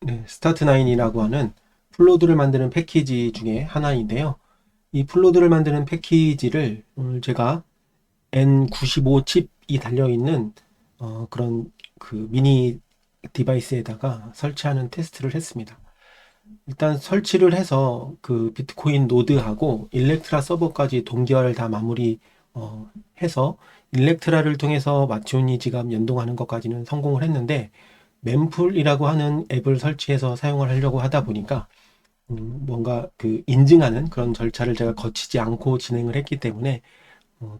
네, 스타트9이라고 하는 플로드를 만드는 패키지 중에 하나인데요. 이 플로드를 만드는 패키지를 오늘 제가 N95 칩이 달려있는 그런 그 미니 디바이스에다가 설치하는 테스트를 했습니다. 일단 설치를 해서 그 비트코인 노드하고 일렉트라 서버까지 동결 다 마무리 해서 일렉트라를 통해서 마티오니 지갑 연동하는 것까지는 성공을 했는데, mempool이라고 하는 앱을 설치해서 사용을 하려고 하다 보니까 뭔가 그 인증하는 그런 절차를 제가 거치지 않고 진행을 했기 때문에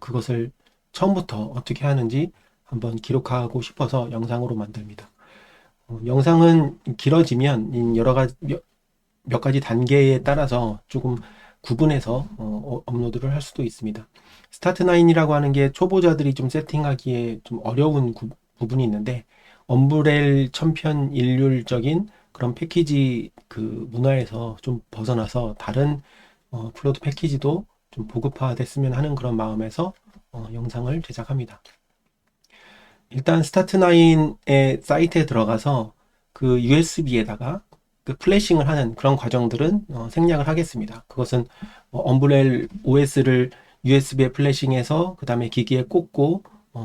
그것을 처음부터 어떻게 하는지 한번 기록하고 싶어서 영상으로 만듭니다. 영상은 길어지면 여러 가지 몇 가지 단계에 따라서 조금 구분해서 업로드를 할 수도 있습니다. 스타트9이라고 하는 게 초보자들이 좀 세팅하기에 좀 어려운 부분이 있는데, 엄브렐 천편일률적인 그런 패키지 그 문화에서 좀 벗어나서 다른 플로드 패키지도 좀 보급화됐으면 하는 그런 마음에서 영상을 제작합니다. 일단 스타트9의 사이트에 들어가서 그 USB에다가 그 플래싱을 하는 그런 과정들은 생략을 하겠습니다. 그것은 엄브렐 OS를 USB에 플래싱해서 그 다음에 기기에 꽂고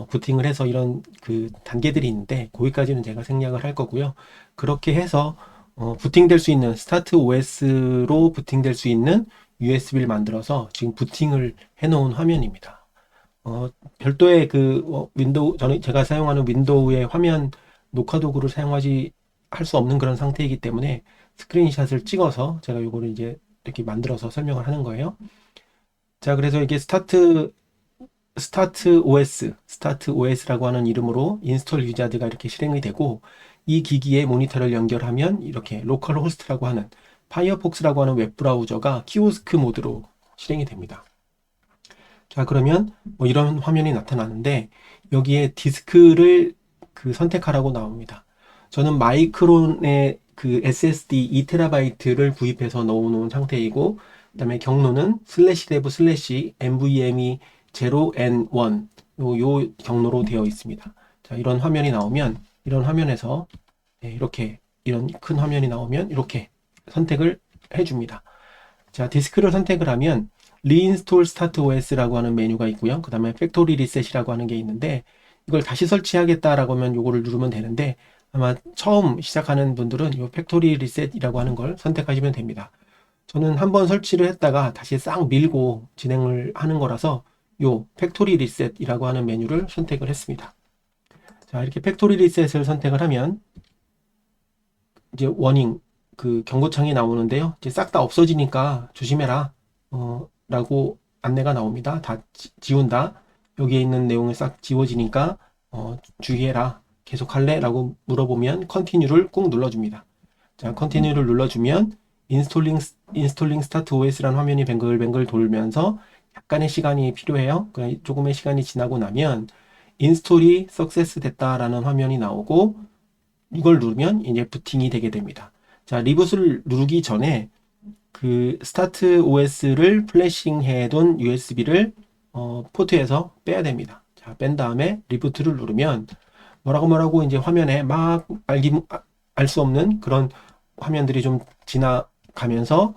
부팅을 해서 이런 그 단계들이 있는데, 거기까지는 제가 생략을 할 거고요. 그렇게 해서 부팅될 수 있는 스타트 OS로 부팅될 수 있는 USB를 만들어서 지금 부팅을 해 놓은 화면입니다. 별도의 그 윈도우, 저는 제가 사용하는 윈도우의 화면 녹화 도구를 사용하지 할 수 없는 그런 상태이기 때문에 스크린샷을 찍어서 제가 요거를 이제 이렇게 만들어서 설명을 하는 거예요. 자, 그래서 이게 스타트 OS라고 하는 이름으로 인스톨 위자드가 이렇게 실행이 되고, 이 기기에 모니터를 연결하면 이렇게 로컬 호스트라고 하는 파이어폭스라고 하는 웹브라우저가 키오스크 모드로 실행이 됩니다. 자, 그러면 뭐 이런 화면이 나타나는데, 여기에 디스크를 그 선택하라고 나옵니다. 저는 마이크론의 그 SSD 2TB를 구입해서 넣어놓은 상태이고, 그 다음에 경로는 /dev /NVMe 0N1 요 경로로 되어 있습니다. 자, 이런 화면이 나오면, 이런 화면에서 이렇게 이런 큰 화면이 나오면 이렇게 선택을 해줍니다. 자, 디스크를 선택을 하면 Reinstall Start OS라고 하는 메뉴가 있고요. 그 다음에 팩토리 리셋이라고 하는 게 있는데, 이걸 다시 설치하겠다라고 하면 요거를 누르면 되는데, 아마 처음 시작하는 분들은 이 팩토리 리셋이라고 하는 걸 선택하시면 됩니다. 저는 한번 설치를 했다가 다시 싹 밀고 진행을 하는 거라서 요 팩토리 리셋이라고 하는 메뉴를 선택을 했습니다. 자, 이렇게 팩토리 리셋을 선택을 하면 이제 워닝 그 경고창이 나오는데요. 이제 싹 다 없어지니까 조심해라 라고 안내가 나옵니다. 다 지운다. 여기에 있는 내용이 싹 지워지니까 주의해라. 계속 할래? 라고 물어보면 컨티뉴를 꾹 눌러줍니다. 자, 컨티뉴를 눌러주면 인스톨링 스타트 OS라는 화면이 뱅글뱅글 돌면서 약간의 시간이 필요해요. 조금의 시간이 지나고 나면 인스톨이 석세스 됐다라는 화면이 나오고, 이걸 누르면 이제 부팅이 되게 됩니다. 자, 리붓을 누르기 전에 그 스타트 OS를 플래싱 해둔 USB를 포트에서 빼야 됩니다. 자, 뺀 다음에 리부트를 누르면 뭐라고 이제 화면에 막 알 수 없는 그런 화면들이 좀 지나가면서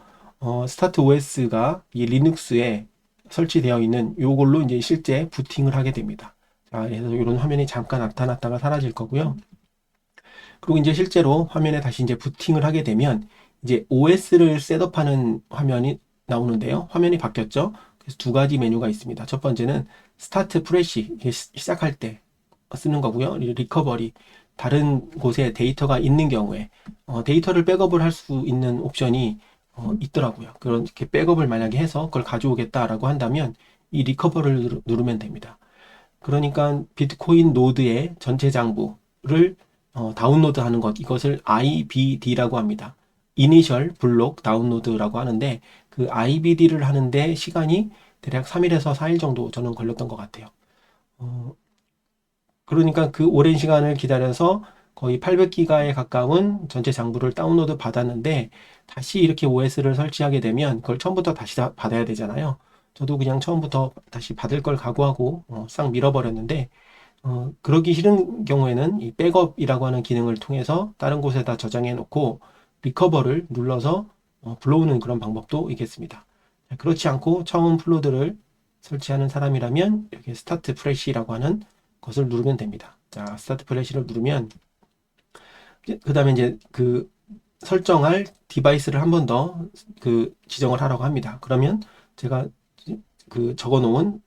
스타트 OS가 이 리눅스에 설치되어 있는 요걸로 이제 실제 부팅을 하게 됩니다. 자, 그래서 이런 화면이 잠깐 나타났다가 사라질 거고요. 그리고 이제 실제로 화면에 다시 이제 부팅을 하게 되면 이제 OS를 셋업하는 화면이 나오는데요. 화면이 바뀌었죠. 그래서 두 가지 메뉴가 있습니다. 첫 번째는 스타트 프레시, 시작할 때 쓰는 거고요. 리커버리, 다른 곳에 데이터가 있는 경우에 데이터를 백업을 할 수 있는 옵션이 있더라고요. 그렇게 백업을 만약에 해서 그걸 가져오겠다라고 한다면 이 리커버를 누르면 됩니다. 그러니까 비트코인 노드의 전체 장부를 다운로드 하는 것, 이것을 IBD라고 합니다. 이니셜 블록 다운로드라고 하는데, 그 IBD를 하는데 시간이 대략 3일에서 4일 정도 저는 걸렸던 것 같아요. 그러니까 그 오랜 시간을 기다려서 거의 800기가에 가까운 전체 장부를 다운로드 받았는데, 다시 이렇게 OS를 설치하게 되면 그걸 처음부터 다시 받아야 되잖아요. 저도 그냥 처음부터 다시 받을 걸 각오하고 싹 밀어버렸는데, 그러기 싫은 경우에는 이 백업이라고 하는 기능을 통해서 다른 곳에다 저장해 놓고 리커버를 눌러서 불러오는 그런 방법도 있겠습니다. 그렇지 않고 처음 플로드를 설치하는 사람이라면 이렇게 스타트 프레시라고 하는 것을 누르면 됩니다. 자, 스타트 프레시를 누르면 그 다음에 이제 그 설정할 디바이스를 한 번 더 그 지정을 하라고 합니다. 그러면 제가 그 적어 놓은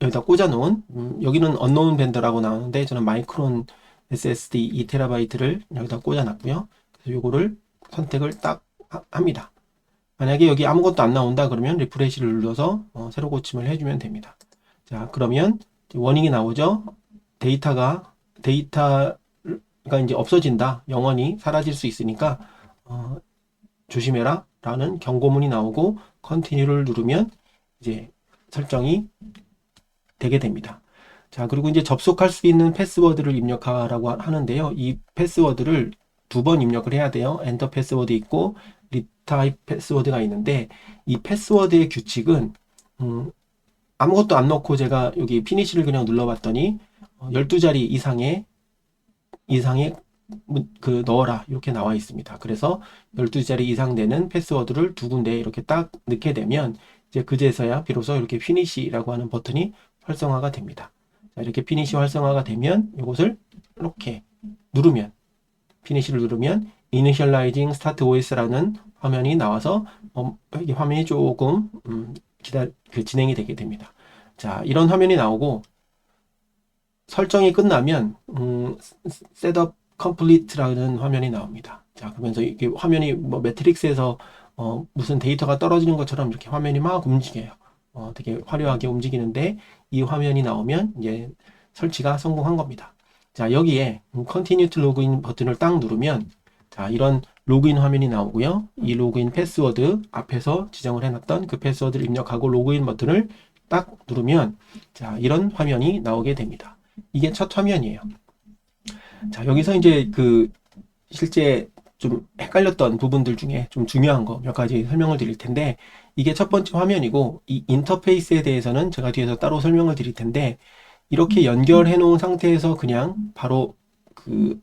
여기다 꽂아 놓은 여기는 언노운 벤더라고 나오는데 저는 마이크론 SSD 2TB를 여기다 꽂아 놨고요. 그래서 요거를 선택을 딱 합니다. 만약에 여기 아무것도 안 나온다 그러면 리프레시를 눌러서 새로 고침을 해주면 됩니다. 자, 그러면 워닝이 나오죠. 데이터가 이제 없어진다, 영원히 사라질 수 있으니까 조심해라 라는 경고문이 나오고 컨티뉴를 누르면 이제 설정이 되게 됩니다. 자, 그리고 이제 접속할 수 있는 패스워드를 입력하라고 하는데요. 이 패스워드를 2번 입력을 해야 돼요. 엔터 패스워드 있고 리타입 패스워드가 있는데, 이 패스워드의 규칙은 아무것도 안 넣고 제가 여기 피니시를 그냥 눌러봤더니 12자리 이상의 그 넣어라 이렇게 나와 있습니다. 그래서 12자리 이상 되는 패스워드를 2군데 이렇게 딱 넣게 되면 이제 그제서야 비로소 이렇게 피니시라고 하는 버튼이 활성화가 됩니다. 자, 이렇게 피니시 활성화가 되면 이것을 이렇게 누르면, 피니시를 누르면 Initializing Start OS라는 화면이 나와서 이 화면이 조금 진행이 되게 됩니다. 자, 이런 화면이 나오고 설정이 끝나면 Setup Complete라는 화면이 나옵니다. 자, 그러면서 이게 화면이 뭐 매트릭스에서 무슨 데이터가 떨어지는 것처럼 이렇게 화면이 막 움직여요. 되게 화려하게 움직이는데 이 화면이 나오면 이제 설치가 성공한 겁니다. 자, 여기에 Continue to Login 버튼을 딱 누르면 자, 이런 로그인 화면이 나오고요. 이 로그인 패스워드 앞에서 지정을 해놨던 그 패스워드를 입력하고 로그인 버튼을 딱 누르면 자, 이런 화면이 나오게 됩니다. 이게 첫 화면이에요. 자, 여기서 이제 그 실제 좀 헷갈렸던 부분들 중에 좀 중요한 거 몇 가지 설명을 드릴 텐데, 이게 첫 번째 화면이고 이 인터페이스에 대해서는 제가 뒤에서 따로 설명을 드릴 텐데, 이렇게 연결해 놓은 상태에서 그냥 바로 그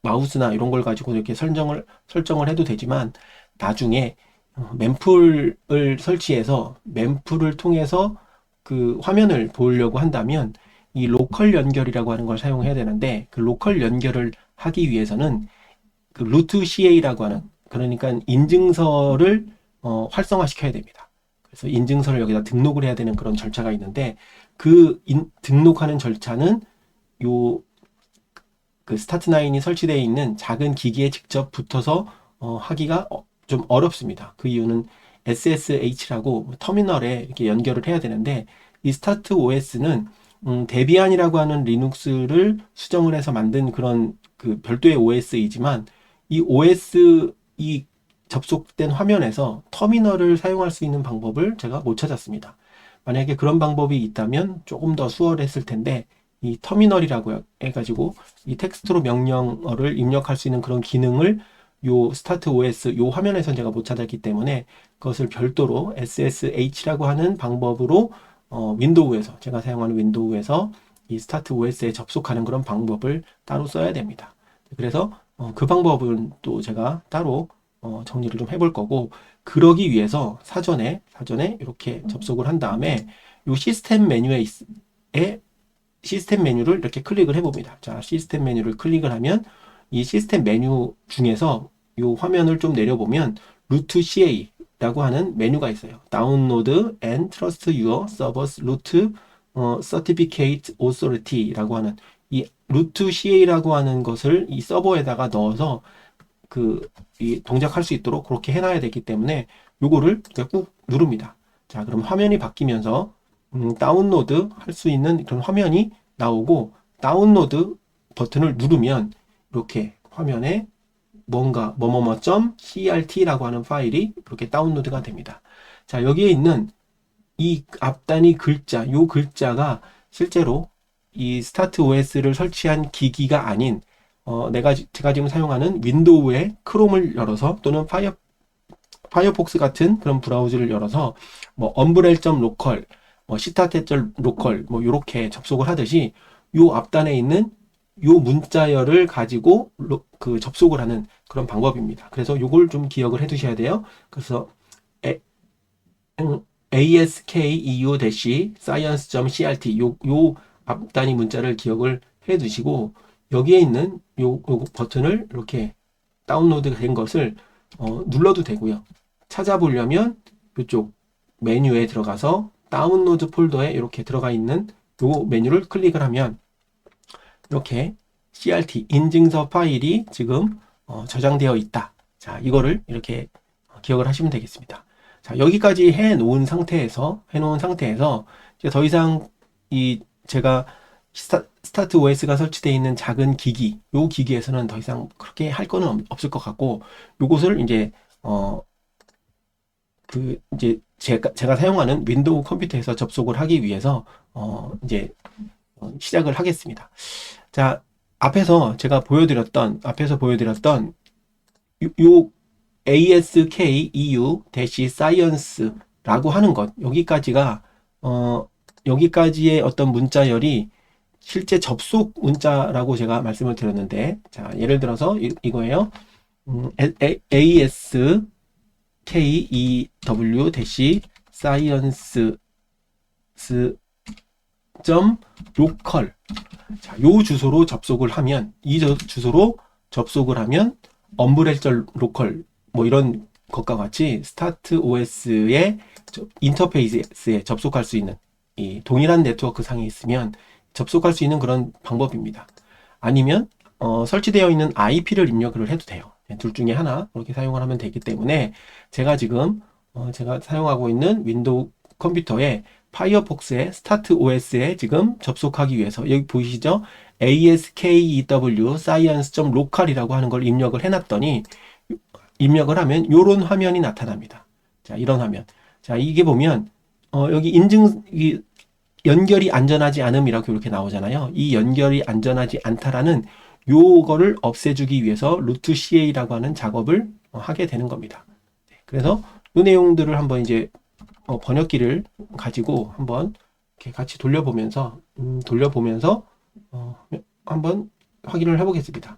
마우스나 이런 걸 가지고 이렇게 설정을 해도 되지만, 나중에 mem풀을 설치해서 mem풀을 통해서 그 화면을 보려고 한다면 이 로컬 연결이라고 하는 걸 사용해야 되는데, 그 로컬 연결을 하기 위해서는 그 루트 CA라고 하는, 그러니까 인증서를 활성화시켜야 됩니다. 그래서 인증서를 여기다 등록을 해야 되는 그런 절차가 있는데, 그 등록하는 절차는 요 그 스타트9이 설치되어 있는 작은 기기에 직접 붙어서 하기가 좀 어렵습니다. 그 이유는 SSH라고 터미널에 이렇게 연결을 해야 되는데, 이 스타트 OS는 데비안이라고 하는 리눅스를 수정을 해서 만든 그런 그 별도의 OS이지만, 이 OS 이 접속된 화면에서 터미널을 사용할 수 있는 방법을 제가 못 찾았습니다. 만약에 그런 방법이 있다면 조금 더 수월했을 텐데, 이 터미널이라고 해가지고 이 텍스트로 명령어를 입력할 수 있는 그런 기능을 요 스타트 OS 요 화면에선 제가 못 찾았기 때문에 그것을 별도로 SSH라고 하는 방법으로 윈도우에서, 제가 사용하는 윈도우에서 이 스타트 OS에 접속하는 그런 방법을 따로 써야 됩니다. 그래서 그 방법은 또 제가 따로 정리를 좀 해볼 거고, 그러기 위해서 사전에 이렇게 접속을 한 다음에 요 시스템 메뉴를 이렇게 클릭을 해봅니다. 자, 시스템 메뉴를 클릭을 하면 이 시스템 메뉴 중에서 이 화면을 좀 내려보면 루트 CA라고 하는 메뉴가 있어요. Download and Trust Your Server's Root Certificate Authority라고 하는 이 루트 CA라고 하는 것을 이 서버에다가 넣어서 이 동작할 수 있도록 그렇게 해놔야 되기 때문에 요거를 꾹 누릅니다. 자, 그럼 화면이 바뀌면서 다운로드 할 수 있는 그런 화면이 나오고, 다운로드 버튼을 누르면 이렇게 화면에 뭔가 뭐뭐뭐.crt라고 하는 파일이 이렇게 다운로드가 됩니다. 자, 여기에 있는 이 앞단위 글자, 요 글자가 실제로 이 스타트 OS를 설치한 기기가 아닌 제가 지금 사용하는 윈도우의 크롬을 열어서 또는 파이어폭스 같은 그런 브라우저를 열어서 뭐 umbrel.local, 뭐 시타테.local 뭐 요렇게 접속을 하듯이 요 앞단에 있는 요 문자열을 가지고 그 접속을 하는 그런 방법입니다. 그래서 요걸 좀 기억을 해 두셔야 돼요. 그래서 askeu-science.crt 요 앞단위 문자를 기억을 해 두시고 여기에 있는 요 버튼을 이렇게 다운로드 된 것을 눌러도 되고요. 찾아보려면 이쪽 메뉴에 들어가서 다운로드 폴더에 이렇게 들어가 있는 요 메뉴를 클릭을 하면 이렇게 CRT 인증서 파일이 지금 저장되어 있다. 자, 이거를 이렇게 기억을 하시면 되겠습니다. 자, 여기까지 해놓은 상태에서 이제 더 이상 제가 스타트 OS가 설치되어 있는 작은 기기, 요 기기에서는 더 이상 그렇게 할 거는 없을 것 같고, 요것을 이제 이제 제가 사용하는 윈도우 컴퓨터에서 접속을 하기 위해서 이제 시작을 하겠습니다. 자, 앞에서 보여드렸던 요 ASKEU-Science라고 하는 것, 여기까지의 어떤 문자열이 실제 접속 문자라고 제가 말씀을 드렸는데, 자, 예를 들어서 이거예요. ASKEW-Science local. 자, 요 주소로 접속을 하면, 엄브렐저 로컬 뭐 이런 것과 같이 스타트 OS의 인터페이스에 접속할 수 있는 이 동일한 네트워크 상에 있으면 접속할 수 있는 그런 방법입니다. 아니면 설치되어 있는 IP를 입력을 해도 돼요. 둘 중에 하나 그렇게 사용을 하면 되기 때문에 제가 지금 제가 사용하고 있는 윈도우 컴퓨터에 파이어폭스의 스타트 OS에 지금 접속하기 위해서 여기 보이시죠? ASKEW science.local이라고 하는 걸 입력을 해놨더니 입력을 하면 이런 화면이 나타납니다. 자, 이런 화면. 자, 이게 보면 여기 연결이 안전하지 않음이라고 이렇게 나오잖아요. 이 연결이 안전하지 않다라는 요거를 없애주기 위해서 루트 CA라고 하는 작업을 하게 되는 겁니다. 그래서 이 내용들을 한번 이제 번역기를 가지고 한번 이렇게 같이 돌려보면서 한번 확인을 해보겠습니다.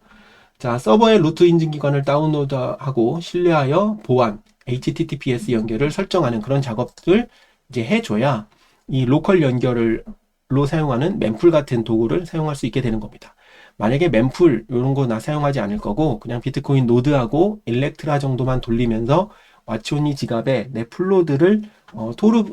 자, 서버의 루트 인증기관을 다운로드하고 신뢰하여 보안, HTTPS 연결을 설정하는 그런 작업들 이제 해줘야 이 로컬 연결로 사용하는 멤풀 같은 도구를 사용할 수 있게 되는 겁니다. 만약에 멤풀 이런 거 나 사용하지 않을 거고 그냥 비트코인 노드하고 일렉트라 정도만 돌리면서 와치오니 지갑에 내 풀노드를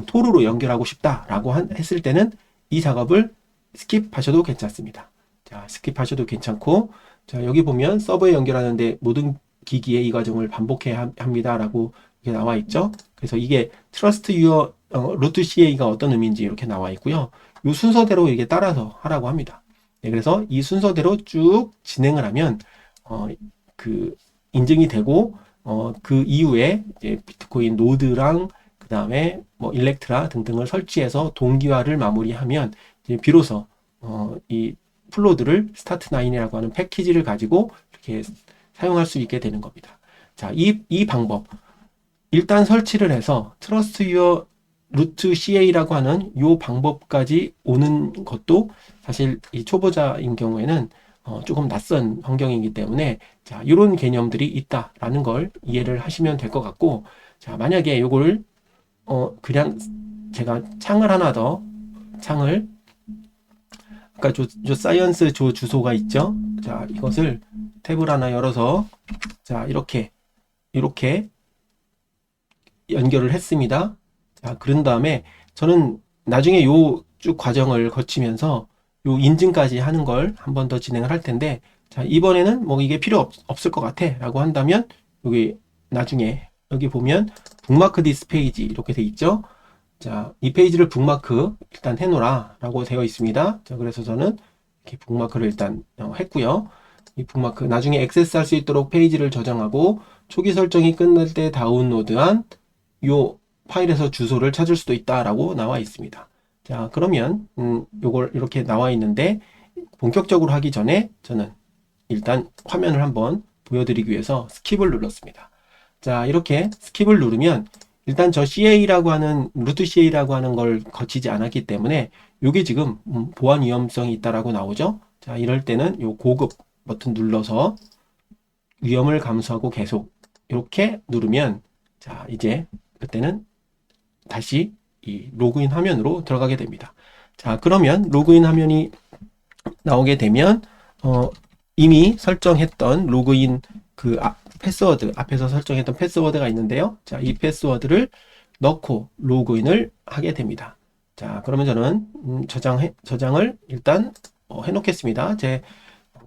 토르로 연결하고 싶다라고 했을 때는 이 작업을 스킵하셔도 괜찮습니다. 자, 스킵하셔도 괜찮고, 자, 여기 보면 서버에 연결하는데 모든 기기에 이 과정을 반복해야 합니다라고 이렇게 나와 있죠. 그래서 이게 트러스트 유어 루트 CA가 어떤 의미인지 이렇게 나와 있고요. 이 순서대로 이게 따라서 하라고 합니다. 네, 그래서 이 순서대로 쭉 진행을 하면 그 인증이 되고 그 이후에 이제 비트코인 노드랑 그 다음에 뭐 일렉트라 등등을 설치해서 동기화를 마무리하면 이제 비로소 이 플로드를 스타트9이라고 하는 패키지를 가지고 이렇게 사용할 수 있게 되는 겁니다. 자, 이 방법 일단 설치를 해서 트러스트 유어 루트 CA라고 하는 이 방법까지 오는 것도 사실 이 초보자인 경우에는 조금 낯선 환경이기 때문에 자, 이런 개념들이 있다라는 걸 이해를 하시면 될 것 같고, 자, 만약에 이걸 그냥 제가 아까 사이언스 주소가 있죠. 자, 이것을 탭을 하나 열어서 자, 이렇게 연결을 했습니다. 자, 그런 다음에 저는 나중에 요 쭉 과정을 거치면서 요 인증까지 하는 걸 한 번 더 진행을 할 텐데, 자, 이번에는 뭐 이게 필요 없을 것 같아 라고 한다면 나중에 여기 보면 북마크 디스 페이지 이렇게 돼 있죠. 자, 이 페이지를 북마크 일단 해놓으라 라고 되어 있습니다. 자, 그래서 저는 이렇게 북마크를 일단 했고요. 이 북마크 나중에 액세스할 수 있도록 페이지를 저장하고 초기 설정이 끝날 때 다운로드한 요 파일에서 주소를 찾을 수도 있다라고 나와 있습니다. 자, 그러면 요걸 이렇게 나와 있는데 본격적으로 하기 전에 저는 일단 화면을 한번 보여드리기 위해서 스킵을 눌렀습니다. 자, 이렇게 스킵을 누르면 일단 저 CA라고 하는 루트 CA라고 하는 걸 거치지 않았기 때문에 이게 지금 보안 위험성이 있다라고 나오죠. 자, 이럴 때는 요 고급 버튼 눌러서 위험을 감수하고 계속 이렇게 누르면 자, 이제 그때는 다시 이 로그인 화면으로 들어가게 됩니다. 자, 그러면 로그인 화면이 나오게 되면 이미 설정했던 로그인 패스워드 앞에서 설정했던 패스워드가 있는데요. 자, 이 패스워드를 넣고 로그인을 하게 됩니다. 자, 그러면 저는 저장을 일단 해놓겠습니다. 제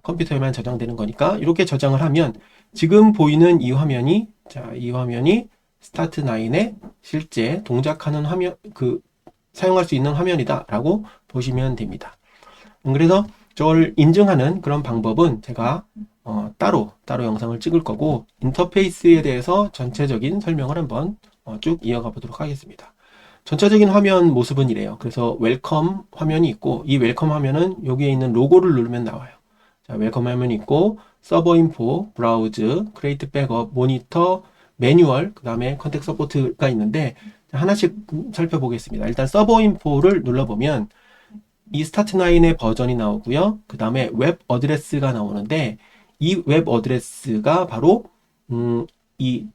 컴퓨터에만 저장되는 거니까 이렇게 저장을 하면 지금 보이는 이 화면이 이 화면이 스타트9의 실제 동작하는 화면 사용할 수 있는 화면이다 라고 보시면 됩니다. 그래서 저걸 인증하는 그런 방법은 제가 따로 영상을 찍을 거고 인터페이스에 대해서 전체적인 설명을 한번 쭉 이어가 보도록 하겠습니다. 전체적인 화면 모습은 이래요. 그래서 웰컴 화면이 있고 이 웰컴 화면은 여기에 있는 로고를 누르면 나와요. 자, 웰컴 화면이 있고 서버 인포, 브라우즈, 크리에이트 백업, 모니터, 매뉴얼, 그 다음에 컨택 서포트가 있는데 하나씩 살펴보겠습니다. 일단 서버 인포를 눌러보면 이 스타트9의 버전이 나오고요. 그 다음에 웹 어드레스가 나오는데 이 웹 어드레스가 바로 이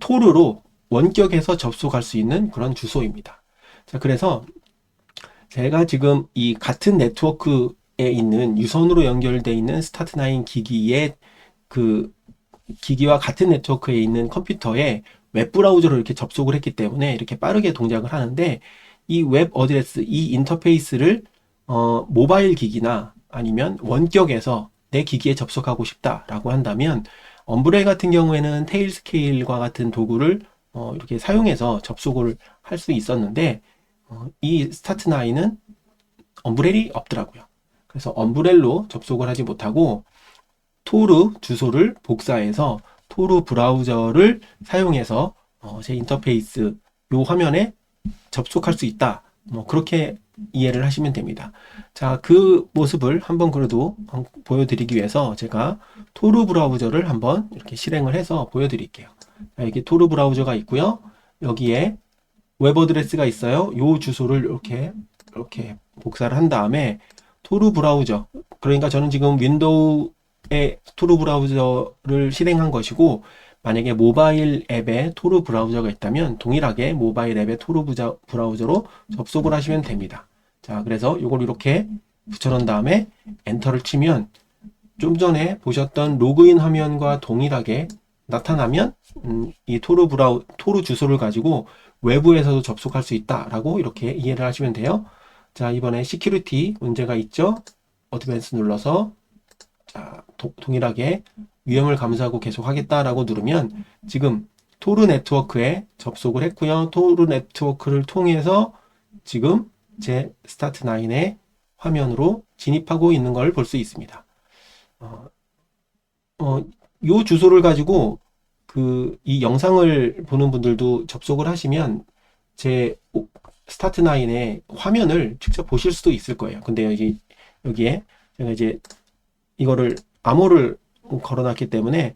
토르로 원격에서 접속할 수 있는 그런 주소입니다. 자, 그래서 제가 지금 이 같은 네트워크에 있는 유선으로 연결되어 있는 스타트9 기기의 기기와 같은 네트워크에 있는 컴퓨터에 웹브라우저로 이렇게 접속을 했기 때문에 이렇게 빠르게 동작을 하는데 이 웹 어드레스, 이 인터페이스를 모바일 기기나 아니면 원격에서 내 기기에 접속하고 싶다라고 한다면 엄브렐 같은 경우에는 테일스케일과 같은 도구를 이렇게 사용해서 접속을 할 수 있었는데 이 스타트9은 엄브렐이 없더라고요. 그래서 엄브렐로 접속을 하지 못하고 토르 주소를 복사해서 토르 브라우저를 사용해서 제 인터페이스 요 화면에 접속할 수 있다. 그렇게 이해를 하시면 됩니다. 자, 그 모습을 한번 그래도 보여드리기 위해서 제가 토르 브라우저를 한번 이렇게 실행을 해서 보여드릴게요. 자, 여기 토르 브라우저가 있고요. 여기에 웹 어드레스가 있어요. 요 주소를 이렇게 복사를 한 다음에 토르 브라우저, 그러니까 저는 지금 윈도우에 토르 브라우저를 실행한 것이고 만약에 모바일 앱에 토르 브라우저가 있다면 동일하게 모바일 앱의 토르 브라우저로 접속을 하시면 됩니다. 자, 그래서 이걸 이렇게 붙여놓은 다음에 엔터를 치면 좀 전에 보셨던 로그인 화면과 동일하게 나타나면 이 토르 주소를 가지고 외부에서도 접속할 수 있다라고 이렇게 이해를 하시면 돼요. 자, 이번에 시큐리티 문제가 있죠. 어드밴스 눌러서 자, 동일하게 위험을 감수하고 계속 하겠다라고 누르면 지금 토르 네트워크에 접속을 했고요. 토르 네트워크를 통해서 지금 제 스타트9의 화면으로 진입하고 있는 걸 볼 수 있습니다. 요 주소를 가지고 이 영상을 보는 분들도 접속을 하시면 제 스타트9의 화면을 직접 보실 수도 있을 거예요. 근데 여기에 제가 이제 이거를 암호를 걸어놨기 때문에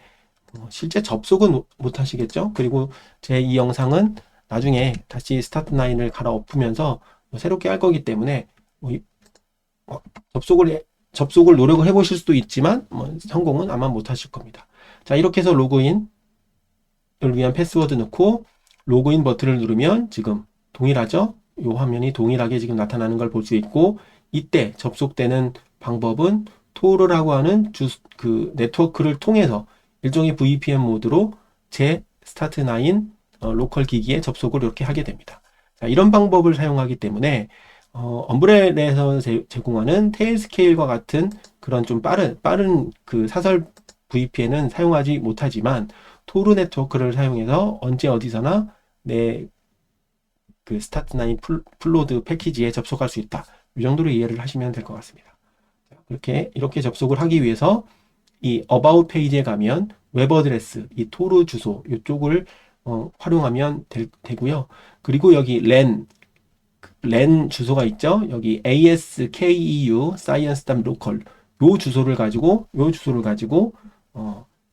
실제 접속은 못 하시겠죠. 그리고 제 이 영상은 나중에 다시 스타트9을 갈아엎으면서 새롭게 할 거기 때문에 접속을 노력을 해보실 수도 있지만 성공은 아마 못 하실 겁니다. 자, 이렇게 해서 로그인을 위한 패스워드 넣고 로그인 버튼을 누르면 지금 동일하죠. 이 화면이 동일하게 지금 나타나는 걸 볼 수 있고 이때 접속되는 방법은 토르라고 하는 네트워크를 통해서 일종의 VPN 모드로 제 스타트9 로컬 기기에 접속을 이렇게 하게 됩니다. 자, 이런 방법을 사용하기 때문에 엄브렐에서 제공하는 테일스케일과 같은 그런 좀 빠른 사설 VPN은 사용하지 못하지만 토르 네트워크를 사용해서 언제 어디서나 내 스타트9 플로드 패키지에 접속할 수 있다. 이 정도로 이해를 하시면 될 것 같습니다. 이렇게 접속을 하기 위해서 이 About 페이지에 가면 웹 어드레스, 이 토르 주소 이쪽을 활용하면 되고요. 그리고 여기 랜 주소가 있죠. 여기 ASKEU science.local 요 주소를 가지고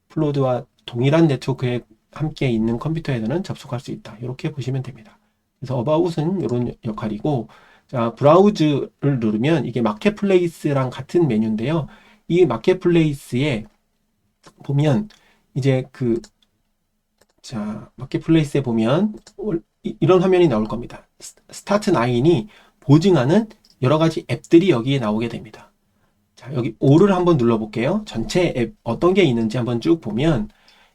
플로드와 동일한 네트워크에 함께 있는 컴퓨터에서는 접속할 수 있다. 이렇게 보시면 됩니다. 그래서 About은 이런 역할이고 자, 브라우즈를 누르면 이게 마켓플레이스랑 같은 메뉴인데요. 이 마켓플레이스에 보면 이제 자, 마켓플레이스에 보면 이런 화면이 나올 겁니다. 스타트 9이 보증하는 여러 가지 앱들이 여기에 나오게 됩니다. 자, 여기 5를 한번 눌러볼게요. 전체 앱 어떤 게 있는지 한번 쭉 보면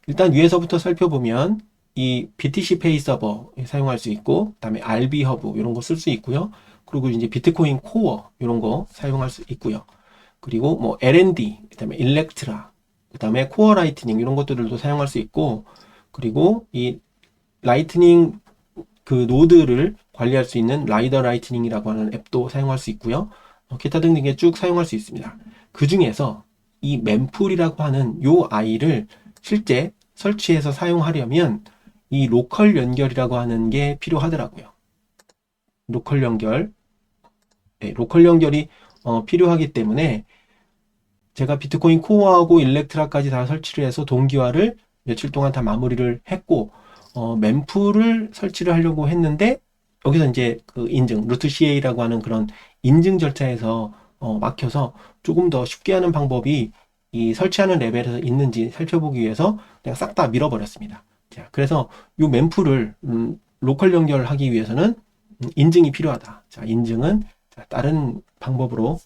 일단 위에서부터 살펴보면 이 BTC 페이 서버 사용할 수 있고, 그다음에 RB 허브 이런 거 쓸 수 있고요. 그리고 이제 비트코인 코어 이런 거 사용할 수 있고요. 그리고 뭐 L&D, 그다음에 일렉트라, 그다음에 코어 라이트닝 이런 것들도 사용할 수 있고, 그리고 이 라이트닝 그 노드를 관리할 수 있는 라이더 라이트닝이라고 하는 앱도 사용할 수 있고요. 기타 등등에 쭉 사용할 수 있습니다. 그 중에서 이 멤풀이라고 하는 요 아이를 실제 설치해서 사용하려면 이 로컬 연결이라고 하는 게 필요하더라고요. 로컬 연결, 네, 로컬 연결이 필요하기 때문에 제가 비트코인 코어하고 일렉트라까지 다 설치를 해서 동기화를 며칠 동안 다 마무리를 했고, 멤풀을 설치를 하려고 했는데 여기서 이제 그 인증 루트 CA라고 하는 그런 인증 절차에서 막혀서 조금 더 쉽게 하는 방법이 이 설치하는 레벨에서 있는지 살펴보기 위해서 그냥 싹 다 밀어버렸습니다. 자, 그래서 이 멤풀을 로컬 연결하기 위해서는 인증이 필요하다. 자, 인증은 다른 방법으로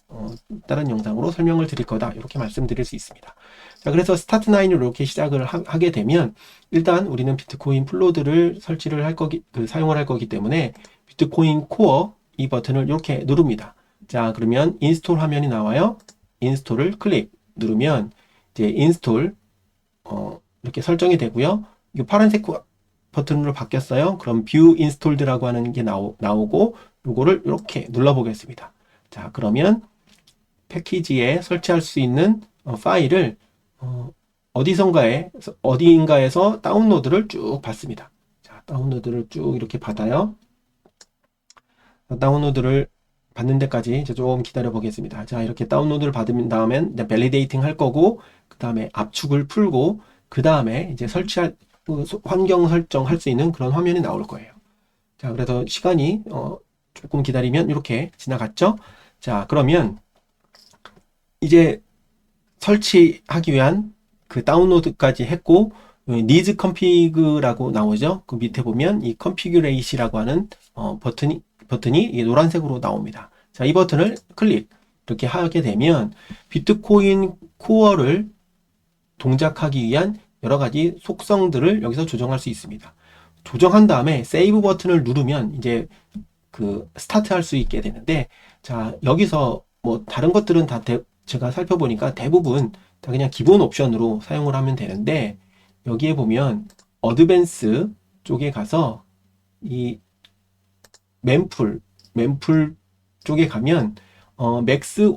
다른 영상으로 설명을 드릴 거다, 이렇게 말씀드릴 수 있습니다. 자, 그래서 스타트 9으로 이렇게 시작을 하게 되면 일단 우리는 비트코인 플로드를 설치를 할 거기 사용을 할 거기 때문에 비트코인 코어 이 버튼을 이렇게 누릅니다. 자, 그러면 인스톨 화면이 나와요. 인스톨을 클릭 누르면 이제 인스톨 이렇게 설정이 되고요. 이 파란색 버튼으로 바뀌었어요. 그럼 뷰 인스톨드라고 하는 게 나오고 요거를 이렇게 눌러 보겠습니다. 자, 그러면 패키지에 설치할 수 있는 파일을 어디인가에서 다운로드를 쭉 받습니다. 자, 다운로드를 쭉 이렇게 받아요. 다운로드를 받는 데까지 이제 좀 기다려 보겠습니다. 자, 이렇게 다운로드를 받은 다음엔 밸리데이팅 할 거고, 그 다음에 압축을 풀고, 그 다음에 이제 설치할 환경 설정할 수 있는 그런 화면이 나올 거예요. 자, 그래서 시간이 조금 기다리면 이렇게 지나갔죠. 자, 그러면 이제 설치하기 위한 그 다운로드까지 했고, needs config라고 나오죠. 그 밑에 보면 이 configurate이라고 하는 버튼이 노란색으로 나옵니다. 자, 이 버튼을 클릭 이렇게 하게 되면 비트코인 코어를 동작하기 위한 여러 가지 속성들을 여기서 조정할 수 있습니다. 조정한 다음에 세이브 버튼을 누르면 이제 그 스타트 할 수 있게 되는데, 자, 여기서 뭐 다른 것들은 다 제가 살펴보니까 대부분 다 그냥 기본 옵션으로 사용을 하면 되는데, 여기에 보면 어드밴스 쪽에 가서 이 멤풀 쪽에 가면 맥스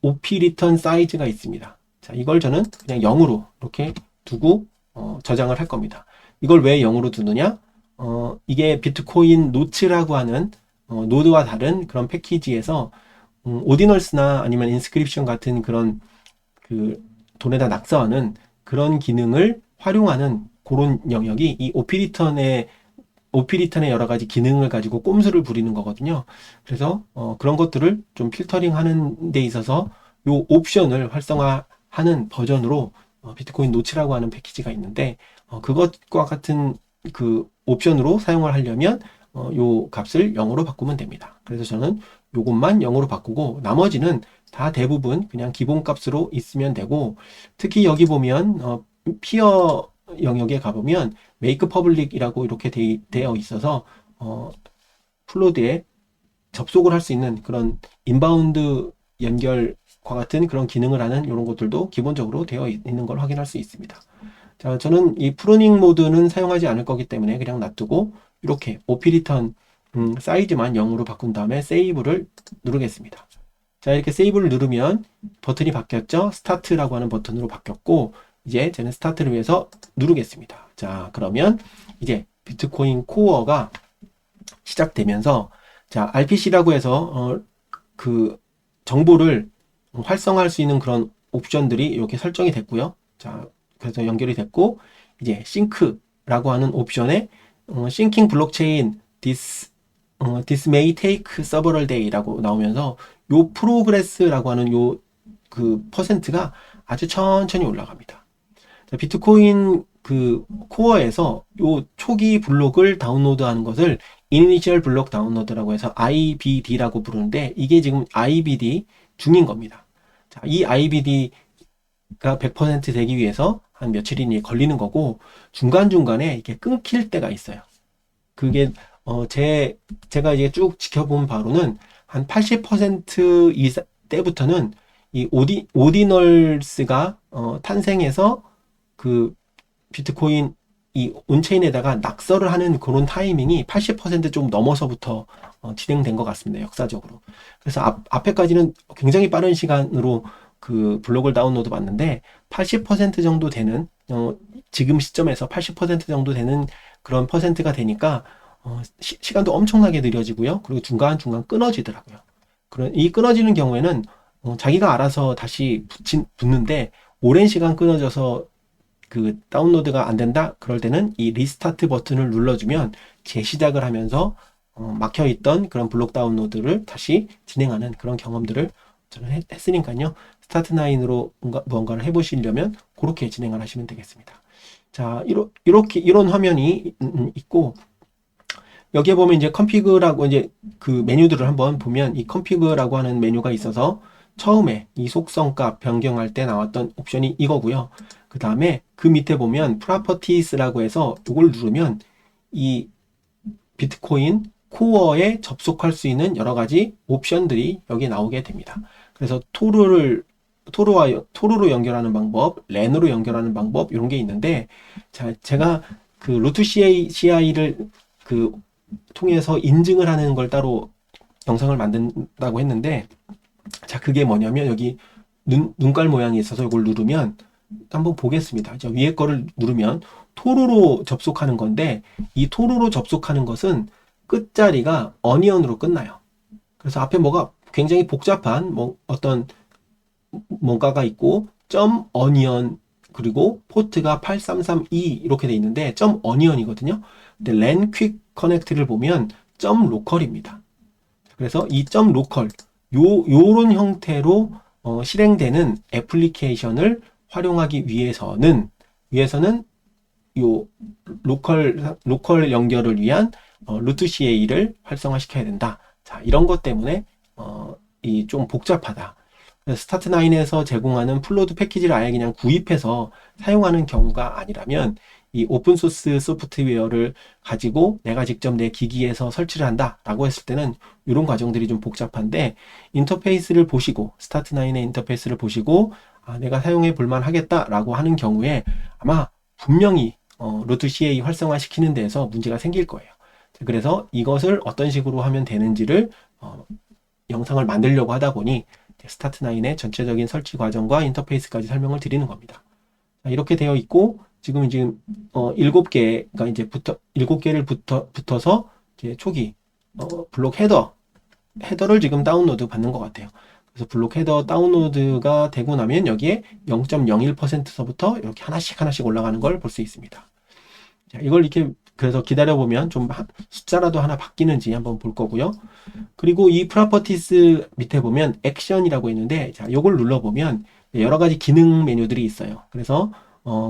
OP 리턴 사이즈가 있습니다. 자, 이걸 저는 그냥 0으로 이렇게 두고 저장을 할 겁니다. 이걸 왜 0으로 두느냐? 이게 비트코인 노츠라고 하는 노드와 다른 그런 패키지에서 오디널스나 아니면 인스크립션 같은 그런 그 돈에다 낙서하는 그런 기능을 활용하는 그런 영역이 이 오피리턴의 여러 가지 기능을 가지고 꼼수를 부리는 거거든요. 그래서 그런 것들을 좀 필터링 하는 데 있어서 요 옵션을 활성화하는 버전으로 비트코인 노츠라고 하는 패키지가 있는데, 그것과 같은 그 옵션으로 사용을 하려면 요 값을 0으로 바꾸면 됩니다. 그래서 저는 요것만 0으로 바꾸고 나머지는 다 대부분 그냥 기본 값으로 있으면 되고, 특히 여기 보면 피어 영역에 가보면 메이크 퍼블릭이라고 이렇게 되어 있어서 플로드에 접속을 할 수 있는 그런 인바운드 연결과 같은 그런 기능을 하는 이런 것들도 기본적으로 되어 있는 걸 확인할 수 있습니다. 자, 저는 이 프루닝 모드는 사용하지 않을 거기 때문에 그냥 놔두고 이렇게 OP 리턴 사이즈만 0으로 바꾼 다음에 세이브를 누르겠습니다. 자, 이렇게 세이브를 누르면 버튼이 바뀌었죠. 스타트라고 하는 버튼으로 바뀌었고, 이제 저는 스타트를 위해서 누르겠습니다. 자, 그러면 이제 비트코인 코어가 시작되면서, 자, RPC라고 해서 그 정보를 활성화할 수 있는 그런 옵션들이 이렇게 설정이 됐고요. 자, 그래서 연결이 됐고, 이제 싱크라고 하는 옵션에 싱킹 블록체인 this may take several day라고 나오면서 요 프로그레스라고 하는 요 그 퍼센트가 아주 천천히 올라갑니다. 자, 비트코인 그 코어에서 요 초기 블록을 다운로드하는 것을 이니셜 블록 다운로드라고 해서 IBD라고 부르는데 이게 지금 IBD 중인 겁니다. 자, 이 IBD가 100% 되기 위해서 한 며칠이 걸리는 거고 중간중간에 이게 끊길 때가 있어요. 그게 제가 이제 쭉 지켜본 바로는 한 80% 이상 때부터는 이 오디널스가 탄생해서 그 비트코인 이 온체인에다가 낙서를 하는 그런 타이밍이 80%좀 넘어서부터 진행된 것 같습니다. 역사적으로. 그래서 앞에까지는 굉장히 빠른 시간으로 그 블록을 다운로드 받는데 80% 정도 되는 지금 시점에서 80% 정도 되는 그런 퍼센트가 되니까 시간도 엄청나게 느려지고요. 그리고 중간중간 끊어지더라고요. 이 끊어지는 경우에는 자기가 알아서 다시 붙는데 오랜 시간 끊어져서 그 다운로드가 안 된다? 그럴 때는 이 리스타트 버튼을 눌러주면 재시작을 하면서 막혀있던 그런 블록 다운로드를 다시 진행하는 그런 경험들을 저는 했으니까요. 스타트9으로 무언가를 해보시려면 그렇게 진행을 하시면 되겠습니다. 자, 이런 화면이 있고 여기에 보면 이제 컨피그라고 이제 그 메뉴들을 한번 보면 이 컨피그라고 하는 메뉴가 있어서 처음에 이 속성값 변경할 때 나왔던 옵션이 이거고요. 그 다음에 그 밑에 보면 Properties라고 해서 이걸 누르면 이 비트코인 코어에 접속할 수 있는 여러 가지 옵션들이 여기 나오게 됩니다. 그래서 토루로 연결하는 방법, 랜으로 연결하는 방법 이런 게 있는데 자, 제가 그 루트 CI를 그 통해서 인증을 하는 걸 따로 영상을 만든다고 했는데 자, 그게 뭐냐면 여기 눈깔 모양이 있어서 이걸 누르면 한번 보겠습니다. 자, 위에 거를 누르면 토로로 접속하는 건데 이 토로로 접속하는 것은 끝자리가 어니언으로 끝나요. 그래서 앞에 뭐가 굉장히 복잡한 어떤 뭔가가 있고 점 어니언 그리고 포트가 8332 이렇게 돼 있는데 점 어니언이거든요. 근데 랜 퀵 커넥트를 보면 점 로컬입니다. 그래서 이 점 로컬 요런 형태로 실행되는 애플리케이션을 활용하기 위해서는 요 로컬 연결을 위한 루트 CA를 활성화시켜야 된다. 자, 이런 것 때문에 이 좀 복잡하다. 스타트9에서 제공하는 플로드 패키지를 아예 그냥 구입해서 사용하는 경우가 아니라면 이 오픈소스 소프트웨어를 가지고 내가 직접 내 기기에서 설치를 한다 라고 했을 때는 이런 과정들이 좀 복잡한데 인터페이스를 보시고 스타트9의 인터페이스를 보시고 내가 사용해 볼만 하겠다 라고 하는 경우에 아마 분명히 루트 CA 활성화 시키는 데에서 문제가 생길 거예요. 그래서 이것을 어떤 식으로 하면 되는지를 영상을 만들려고 하다 보니 스타트9의 전체적인 설치 과정과 인터페이스까지 설명을 드리는 겁니다. 자, 이렇게 되어 있고 지금 7개가 이제 7개를 붙어서 이제 초기 블록 헤더를 지금 다운로드 받는 것 같아요. 그래서 블록 헤더 다운로드가 되고 나면 여기에 0.01%서부터 이렇게 하나씩 올라가는 걸 볼 수 있습니다. 자, 이걸 이렇게 그래서 기다려보면 좀 숫자라도 하나 바뀌는지 한번 볼 거고요. 그리고 이 프로퍼티스 밑에 보면 액션이라고 있는데 자, 요걸 눌러보면 여러 가지 기능 메뉴들이 있어요. 그래서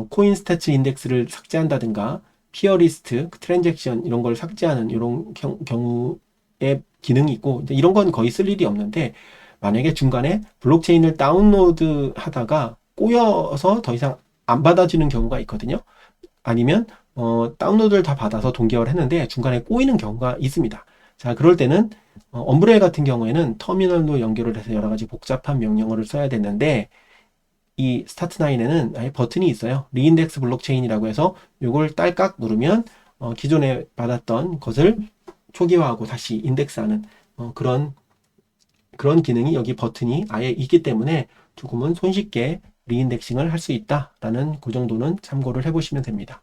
코인 스태츠 인덱스를 삭제한다든가 피어리스트, 트랜잭션 이런 걸 삭제하는 이런 경우에 기능이 있고 이런 건 거의 쓸 일이 없는데 만약에 중간에 블록체인을 다운로드 하다가 꼬여서 더 이상 안 받아지는 경우가 있거든요. 아니면 다운로드를 다 받아서 동기화를 했는데 중간에 꼬이는 경우가 있습니다. 자, 그럴 때는 엄브레 같은 경우에는 터미널로 연결을 해서 여러 가지 복잡한 명령어를 써야 되는데 이 스타트9에는 아예 버튼이 있어요. 리인덱스 블록체인이라고 해서 이걸 딸깍 누르면 기존에 받았던 것을 초기화하고 다시 인덱스하는 그런 기능이 여기 버튼이 아예 있기 때문에 조금은 손쉽게 리인덱싱을 할 수 있다라는 그 정도는 참고를 해보시면 됩니다.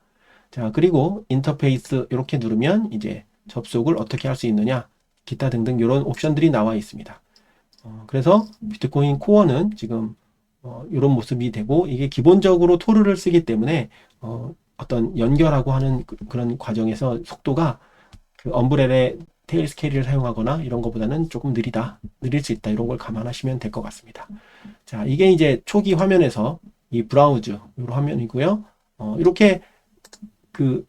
자, 그리고 인터페이스 이렇게 누르면 이제 접속을 어떻게 할 수 있느냐 기타 등등 이런 옵션들이 나와 있습니다. 그래서 비트코인 코어는 지금 이런 모습이 되고 이게 기본적으로 토르를 쓰기 때문에 어떤 연결하고 하는 그런 과정에서 속도가 그 엄브렐에 테일 스케일을 사용하거나 이런 것보다는 조금 느릴 수 있다. 이런 걸 감안하시면 될 것 같습니다. 자, 이게 이제 초기 화면에서 이 브라우즈 이 화면이고요. 이렇게 그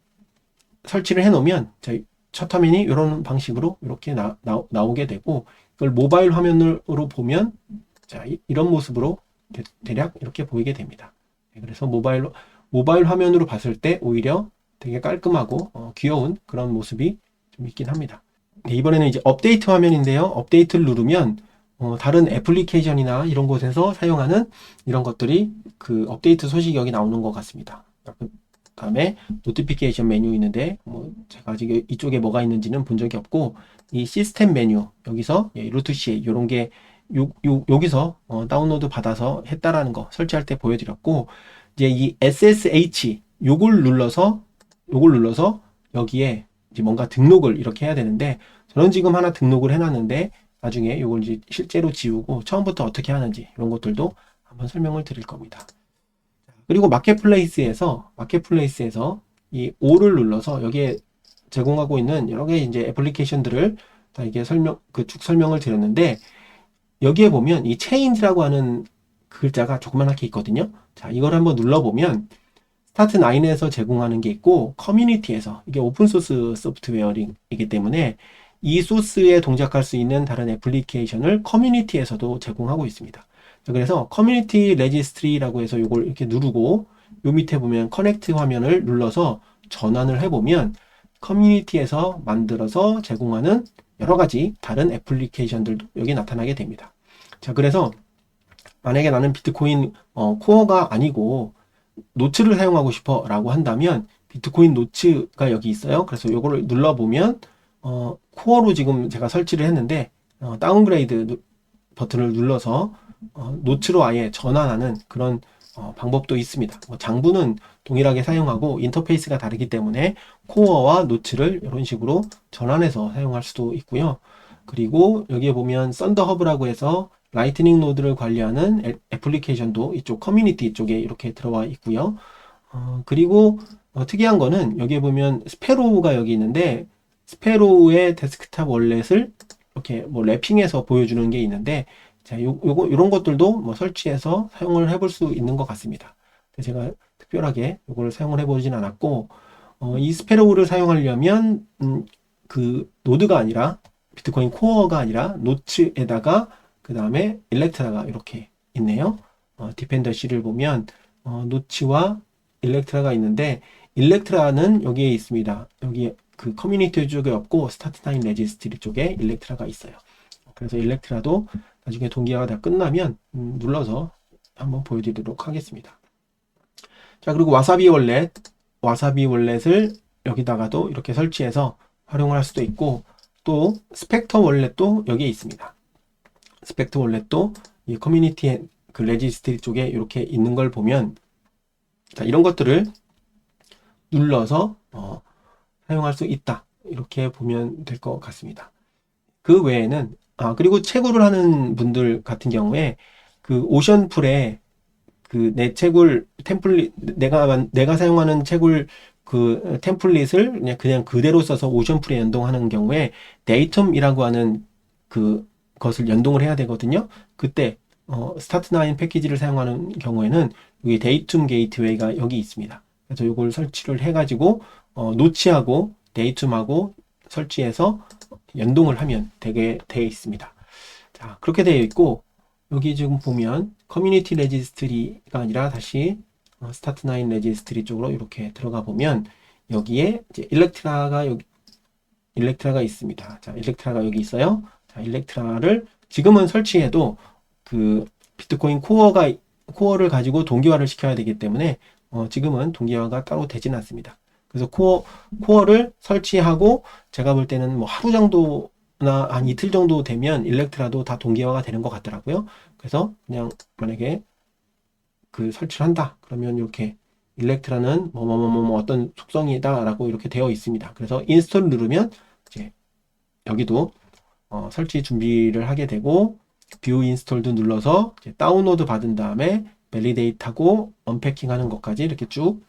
설치를 해 놓으면 첫 화면이 이런 방식으로 이렇게 나오게 되고, 이걸 모바일 화면으로 보면 자, 이런 모습으로 대략 이렇게 보이게 됩니다. 그래서 모바일 화면으로 봤을 때 오히려 되게 깔끔하고 귀여운 그런 모습이 좀 있긴 합니다. 네, 이번에는 이제 업데이트 화면인데요. 업데이트를 누르면 다른 애플리케이션이나 이런 곳에서 사용하는 이런 것들이 그 업데이트 소식이 여기 나오는 것 같습니다. 그 다음에 노티피케이션 메뉴 있는데 제가 아직 이쪽에 뭐가 있는지는 본 적이 없고, 이 시스템 메뉴 여기서 루트 C 이런 게 여기서 다운로드 받아서 했다라는 거 설치할 때 보여드렸고, 이제 이 SSH 요걸 눌러서 여기에 이제 뭔가 등록을 이렇게 해야 되는데, 저는 지금 하나 등록을 해놨는데 나중에 요걸 이제 실제로 지우고 처음부터 어떻게 하는지 이런 것들도 한번 설명을 드릴 겁니다. 그리고 마켓플레이스에서 이 O를 눌러서 여기에 제공하고 있는 여러 개 이제 애플리케이션들을 다 이게 쭉 설명을 드렸는데, 여기에 보면 이 체인지라고 하는 글자가 조그맣게 있거든요. 자, 이걸 한번 눌러보면 스타트9에서 제공하는 게 있고, 커뮤니티에서, 이게 오픈소스 소프트웨어이기 때문에 이 소스에 동작할 수 있는 다른 애플리케이션을 커뮤니티에서도 제공하고 있습니다. 그래서 커뮤니티 레지스트리라고 해서 이걸 이렇게 누르고 요 밑에 보면 커넥트 화면을 눌러서 전환을 해보면 커뮤니티에서 만들어서 제공하는 여러 가지 다른 애플리케이션들도 여기 나타나게 됩니다. 자, 그래서 만약에 나는 비트코인 코어가 아니고 노츠를 사용하고 싶어 라고 한다면 비트코인 노츠가 여기 있어요. 그래서 이거를 눌러보면 코어로 지금 제가 설치를 했는데 다운그레이드 버튼을 눌러서 노츠로 아예 전환하는 그런 방법도 있습니다. 장부는 동일하게 사용하고 인터페이스가 다르기 때문에 코어와 노츠를 이런 식으로 전환해서 사용할 수도 있고요. 그리고 여기에 보면 썬더허브라고 해서 라이트닝 노드를 관리하는 애플리케이션도 이쪽 커뮤니티 쪽에 이렇게 들어와 있고요. 그리고 특이한 거는 여기에 보면 스페로우가 여기 있는데, 스페로우의 데스크탑 월렛을 이렇게 랩핑해서 보여주는 게 있는데, 자, 요런 것들도 설치해서 사용을 해볼 수 있는 것 같습니다. 제가 특별하게 이걸 사용을 해보진 않았고, 이 스페로우를 사용하려면 그 노드가 아니라 비트코인 코어가 아니라 노츠에다가 그 다음에 일렉트라가 이렇게 있네요. 디펜더 C를 보면 노츠와 일렉트라가 있는데, 일렉트라는 여기에 있습니다. 여기에 그 커뮤니티 쪽에 없고 스타트9 레지스트리 쪽에 일렉트라가 있어요. 그래서 일렉트라도 나중에 동기화가 다 끝나면 눌러서 한번 보여드리도록 하겠습니다. 자, 그리고 와사비 월렛을 여기다가도 이렇게 설치해서 활용을 할 수도 있고, 또 스펙터 월렛도 여기에 있습니다. 스펙터 월렛도 이 커뮤니티 그 레지스트리 쪽에 이렇게 있는 걸 보면, 자, 이런 것들을 눌러서 사용할 수 있다, 이렇게 보면 될 것 같습니다. 그 외에는 그리고 채굴을 하는 분들 같은 경우에 그 오션풀에 그 내 채굴 템플릿, 내가 사용하는 채굴 그 템플릿을 그냥 그대로 써서 오션풀에 연동하는 경우에 데이텀이라고 하는 그 것을 연동을 해야 되거든요. 그때 스타트9 패키지를 사용하는 경우에는 여기 데이툼 게이트웨이가 여기 있습니다. 그래서 이걸 설치를 해가지고 노치하고 데이툼하고 설치해서 연동을 하면 되게 되어 있습니다. 자, 그렇게 되어 있고, 여기 지금 보면 커뮤니티 레지스트리가 아니라 다시 스타트9 레지스트리 쪽으로 이렇게 들어가 보면 여기에 이제 일렉트라가 있습니다. 자, 일렉트라가 여기 있어요. 자, 일렉트라를 지금은 설치해도 그 비트코인 코어를 가지고 동기화를 시켜야 되기 때문에 지금은 동기화가 따로 되지는 않습니다. 그래서 코어를 설치하고 제가 볼 때는 뭐 하루 정도나 한 이틀 정도 되면 일렉트라도 다 동기화가 되는 것 같더라고요. 그래서 그냥 만약에 그 설치를 한다 그러면 이렇게 일렉트라는 어떤 속성이다라고 이렇게 되어 있습니다. 그래서 인스톨 누르면 이제 여기도 설치 준비를 하게 되고, 뷰 인스톨도 눌러서 이제 다운로드 받은 다음에 밸리데이트하고 언패킹 하는 것까지 이렇게 쭉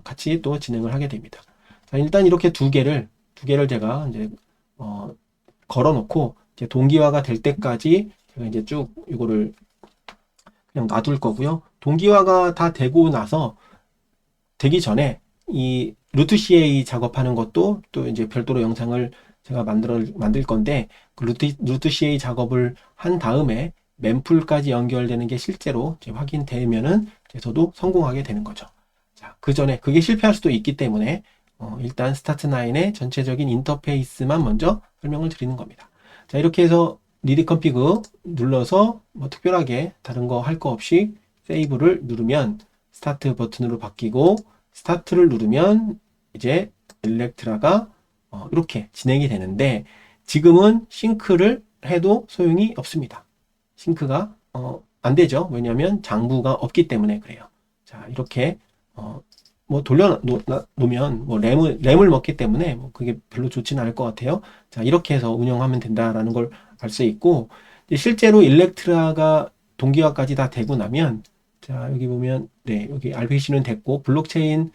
같이 또 진행을 하게 됩니다. 자, 일단 이렇게 두 개를 제가 이제 걸어놓고 이제 동기화가 될 때까지 제가 이제 쭉 이거를 그냥 놔둘 거고요. 동기화가 다 되고 나서 되기 전에 이 루트 CA 작업하는 것도 또 이제 별도로 영상을 제가 만들 건데 그 루트 CA 작업을 한 다음에 mem풀까지 연결되는 게 실제로 이제 확인되면은 이제 저도 성공하게 되는 거죠. 자, 그 전에 그게 실패할 수도 있기 때문에 일단 스타트9의 전체적인 인터페이스만 먼저 설명을 드리는 겁니다. 자, 이렇게 해서 리드 컴피그 눌러서 뭐 특별하게 다른 거 할 거 없이 세이브를 누르면 스타트 버튼으로 바뀌고 스타트를 누르면 이제 일렉트라가 이렇게 진행이 되는데 지금은 싱크를 해도 소용이 없습니다. 싱크가 안 되죠. 왜냐하면 장부가 없기 때문에 그래요. 자, 이렇게 뭐 돌려놓으면 뭐 램을 먹기 때문에 뭐 그게 별로 좋지는 않을 것 같아요. 자, 이렇게 해서 운영하면 된다라는 걸 알 수 있고 실제로 일렉트라가 동기화까지 다 되고 나면 자, 여기 보면 네, 여기 RPC는 됐고 블록체인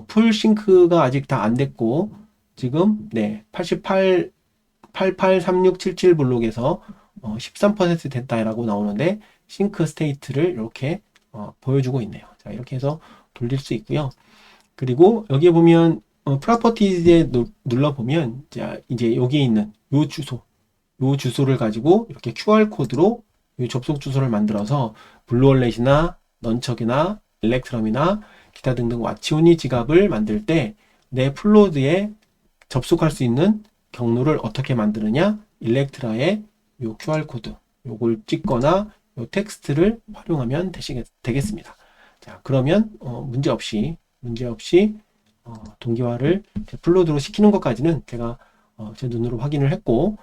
풀 싱크가 아직 다 안 됐고 지금 네, 883677 블록에서 13% 됐다라고 나오는데 싱크 스테이트를 이렇게 보여주고 있네요. 자, 이렇게 해서 돌릴 수 있고요. 그리고 여기에 보면 프로퍼티즈에 눌러보면 자, 이제 여기에 있는 요 주소를 가지고 이렇게 QR 코드로 이 접속 주소를 만들어서 블루월렛이나 넌척이나 일렉트럼이나 기타 등등 와치오니 지갑을 만들 때 내 플로드에 접속할 수 있는 경로를 어떻게 만드느냐 일렉트라의 요 QR 코드 요걸 찍거나 요 텍스트를 활용하면 되겠습니다. 자, 그러면 문제없이 동기화를 플로드로 시키는 것까지는 제가 제 눈으로 확인을 했고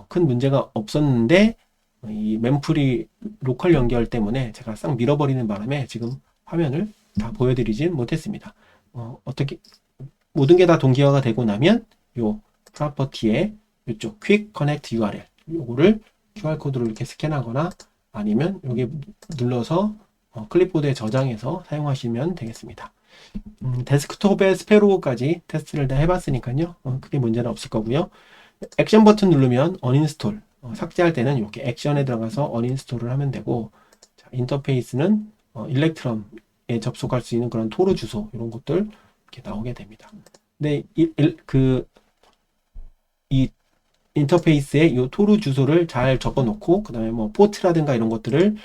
큰 문제가 없었는데 이 mem풀이 로컬 연결 때문에 제가 싹 밀어버리는 바람에 지금 화면을 다 보여드리진 못했습니다. 어떻게 모든 게 다 동기화가 되고 나면 요 프로퍼티에 이쪽 quick connect URL 요거를 QR 코드로 이렇게 스캔하거나 아니면 여기 눌러서 클립보드에 저장해서 사용하시면 되겠습니다. 데스크톱의 스페로우까지 테스트를 다 해봤으니까요. 크게 문제는 없을 거고요. 액션 버튼 누르면 언인스톨 삭제할 때는 이렇게 액션에 들어가서 언인스톨을 하면 되고 자, 인터페이스는 일렉트럼에 접속할 수 있는 그런 토르 주소 이런 것들 이렇게 나오게 됩니다. 근데 이 인터페이스에 이 토르 주소를 잘 적어 놓고 그 다음에 뭐 포트라든가 이런 것들을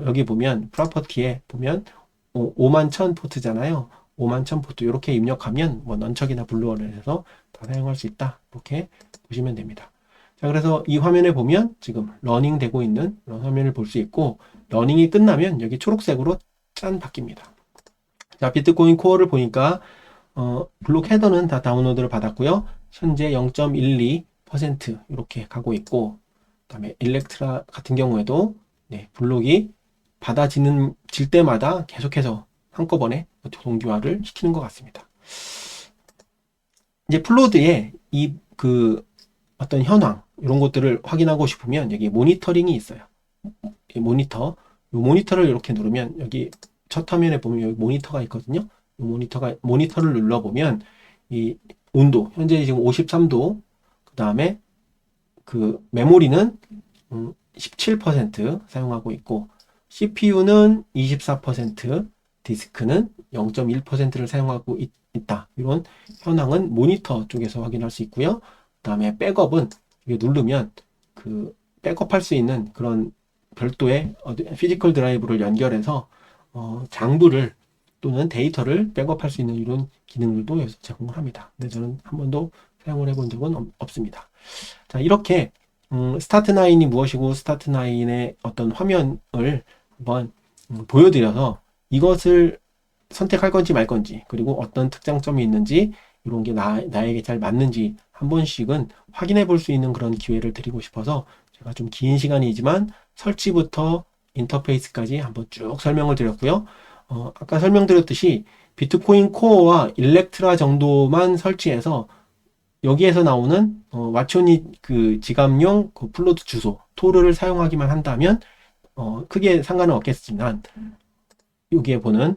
여기 보면 프로퍼티에 보면 51000 포트잖아요. 51000 포트 이렇게 입력하면 뭐 넌척이나 블루월렛에서 다 사용할 수 있다. 이렇게 보시면 됩니다. 자, 그래서 이 화면에 보면 지금 러닝 되고 있는 그런 화면을 볼 수 있고 러닝이 끝나면 여기 초록색으로 짠 바뀝니다. 자, 비트코인 코어를 보니까 블록 헤더는 다 다운로드를 받았고요. 현재 0.12% 이렇게 가고 있고 그다음에 일렉트라 같은 경우에도 네, 블록이 질 때마다 계속해서 한꺼번에 동기화를 시키는 것 같습니다. 이제 플로드에 어떤 현황 이런 것들을 확인하고 싶으면 여기 모니터링이 있어요. 이 모니터를 이렇게 누르면 여기 첫 화면에 보면 여기 모니터가 있거든요. 이 모니터를 눌러보면 이 온도 현재 지금 53도 그 다음에 그 메모리는 17% 사용하고 있고 CPU는 24% 디스크는 0.1%를 사용하고 있다. 이런 현황은 모니터 쪽에서 확인할 수 있고요. 그 다음에 백업은 이게 누르면 그 백업할 수 있는 그런 별도의 피지컬 드라이브를 연결해서 장부를 또는 데이터를 백업할 수 있는 이런 기능들도 여기서 제공을 합니다. 근데 저는 한 번도 사용을 해본 적은 없습니다. 자, 이렇게 스타트9이 무엇이고 스타트9의 어떤 화면을 한번 보여드려서 이것을 선택할 건지 말 건지 그리고 어떤 특장점이 있는지 이런 게 나에게 잘 맞는지 한 번씩은 확인해 볼 수 있는 그런 기회를 드리고 싶어서 제가 좀 긴 시간이지만 설치부터 인터페이스까지 한번 쭉 설명을 드렸고요. 아까 설명드렸듯이 비트코인 코어와 일렉트라 정도만 설치해서 여기에서 나오는 와초니 그 지갑용 그 플로드 주소 토르를 사용하기만 한다면 크게 상관은 없겠지만 여기에 보는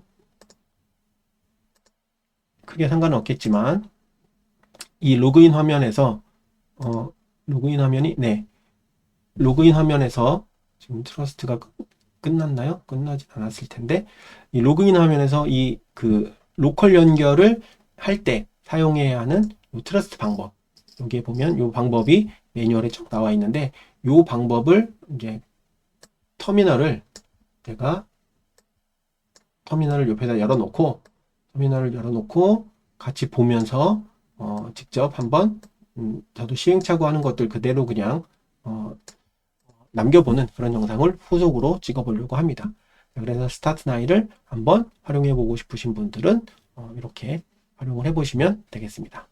크게 상관은 없겠지만 이 로그인 화면에서 로그인 화면이, 네. 로그인 화면에서 지금 트러스트가 끝났나요? 끝나진 않았을 텐데, 이 로그인 화면에서 이 그 로컬 연결을 할 때 사용해야 하는 요 트러스트 방법. 여기에 보면 요 방법이 매뉴얼에 쭉 나와 있는데, 요 방법을 이제 터미널을 제가 터미널을 옆에다 열어놓고 같이 보면서 직접 한번 저도 시행착오 하는 것들 그대로 그냥 남겨보는 그런 영상을 후속으로 찍어보려고 합니다. 그래서 스타트9을 한번 활용해 보고 싶으신 분들은 이렇게 활용을 해 보시면 되겠습니다.